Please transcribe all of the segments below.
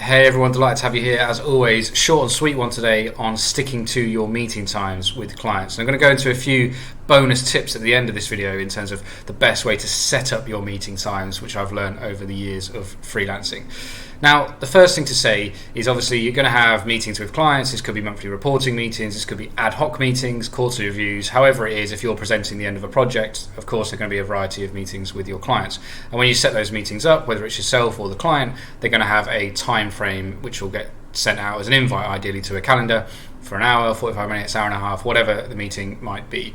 Hey everyone, delighted to have you here as always. Short and sweet one today on sticking to your meeting times with clients. And I'm going to go into a few bonus tips at the end of this video in terms of the best way to set up your meeting times, which I've learned over the years of freelancing. Now, the first thing to say is obviously you're going to have meetings with clients. This could be monthly reporting meetings, this could be ad hoc meetings, quarterly reviews, however it is. If you're presenting the end of a project, of course, there are going to be a variety of meetings with your clients. And when you set those meetings up, whether it's yourself or the client, they're going to have a time frame which will get sent out as an invite, ideally to a calendar for an hour, 45 minutes, hour and a half, whatever the meeting might be.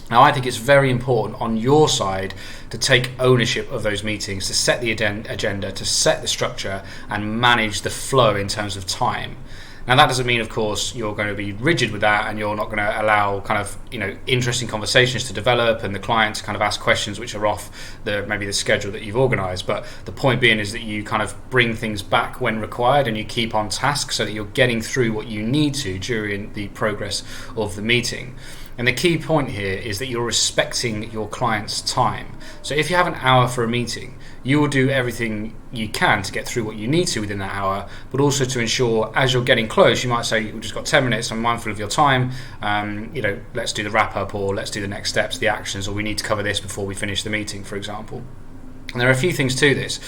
Now, I think it's very important on your side to take ownership of those meetings, to set the agenda, to set the structure and manage the flow in terms of time. Now, that doesn't mean, of course, you're going to be rigid with that and you're not going to allow interesting conversations to develop and the client to kind of ask questions which are off maybe the schedule that you've organised. But the point being is that you kind of bring things back when required and you keep on task so that you're getting through what you need to during the progress of the meeting. And the key point here is that you're respecting your client's time. So if you have an hour for a meeting, you will do everything you can to get through what you need to within that hour, but also to ensure as you're getting close, you might say, we've just got 10 minutes, I'm mindful of your time, let's do the wrap up or let's do the next steps, the actions, or we need to cover this before we finish the meeting, for example. And there are a few things to this.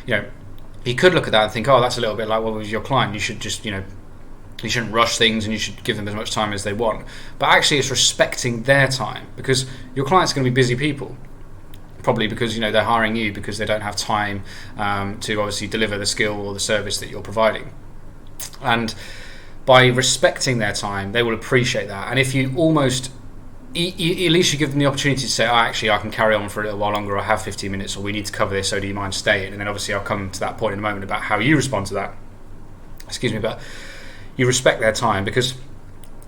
You could look at that and think, oh, that's a little bit like what was your client, you should just, you shouldn't rush things and you should give them as much time as they want. But actually it's respecting their time, because your clients are going to be busy people, probably because they're hiring you because they don't have time to obviously deliver the skill or the service that you're providing. And by respecting their time, they will appreciate that. And if you almost at least you give them the opportunity to say, I can carry on for a little while longer, I have 15 minutes, or we need to cover this, so do you mind staying? And then obviously I'll come to that point in a moment about how you respond to that. But you respect their time, because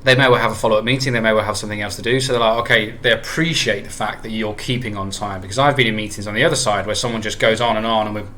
they may well have a follow-up meeting, they may well have something else to do, so they're like, okay, they appreciate the fact that you're keeping on time. Because I've been in meetings on the other side where someone just goes on and we've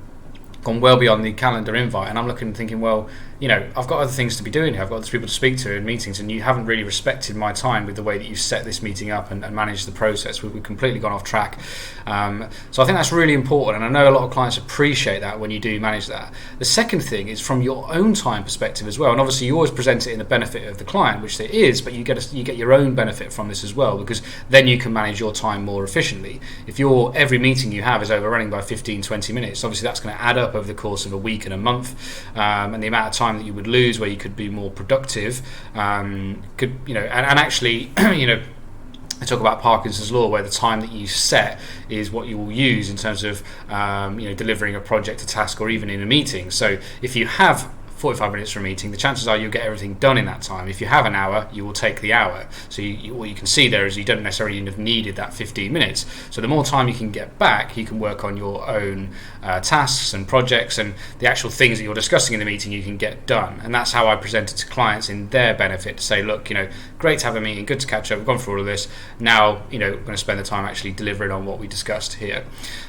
gone well beyond the calendar invite, and I'm looking and thinking, well, I've got other things to be doing here, I've got other people to speak to in meetings, and you haven't really respected my time with the way that you set this meeting up and managed the process. We've completely gone off track. So I think that's really important, and I know a lot of clients appreciate that when you do manage that. The second thing is from your own time perspective as well, and obviously you always present it in the benefit of the client, which it is, but you get your own benefit from this as well, because then you can manage your time more efficiently. If every meeting you have is overrunning by 15-20 minutes, obviously that's going to add up over the course of a week and a month, and the amount of time that you would lose where you could be more productive and actually I talk about Parkinson's law, where the time that you set is what you will use in terms of delivering a project, a task, or even in a meeting. So if you have 45 minutes for a meeting, the chances are you'll get everything done in that time. If you have an hour, you will take the hour. So what you can see there is you don't necessarily have needed that 15 minutes. So the more time you can get back, you can work on your own tasks and projects, and the actual things that you're discussing in the meeting you can get done. And that's how I present it to clients in their benefit, to say, look, great to have a meeting, good to catch up, we've gone through all of this. Now, we're going to spend the time actually delivering on what we discussed here.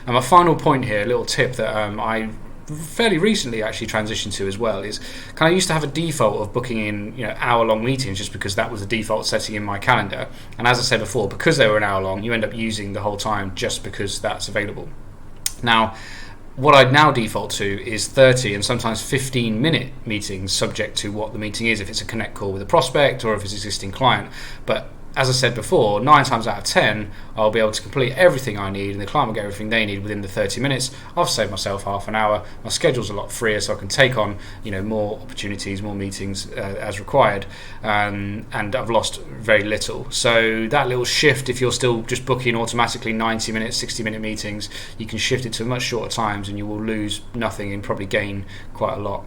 And my final point here, a little tip that I fairly recently actually transitioned to as well, is I used to have a default of booking in hour-long meetings just because that was the default setting in my calendar. And as I said before, because they were an hour long, you end up using the whole time just because that's available. Now, what I'd now default to is 30 and sometimes 15-minute meetings, subject to what the meeting is, if it's a connect call with a prospect or if it's an existing client. But as I said before, 9 times out of 10, I'll be able to complete everything I need and the client will get everything they need within the 30 minutes. I've saved myself half an hour. My schedule's a lot freer, so I can take on more opportunities, more meetings as required, and I've lost very little. So that little shift, if you're still just booking automatically 90-minute, 60-minute meetings, you can shift it to much shorter times and you will lose nothing and probably gain quite a lot.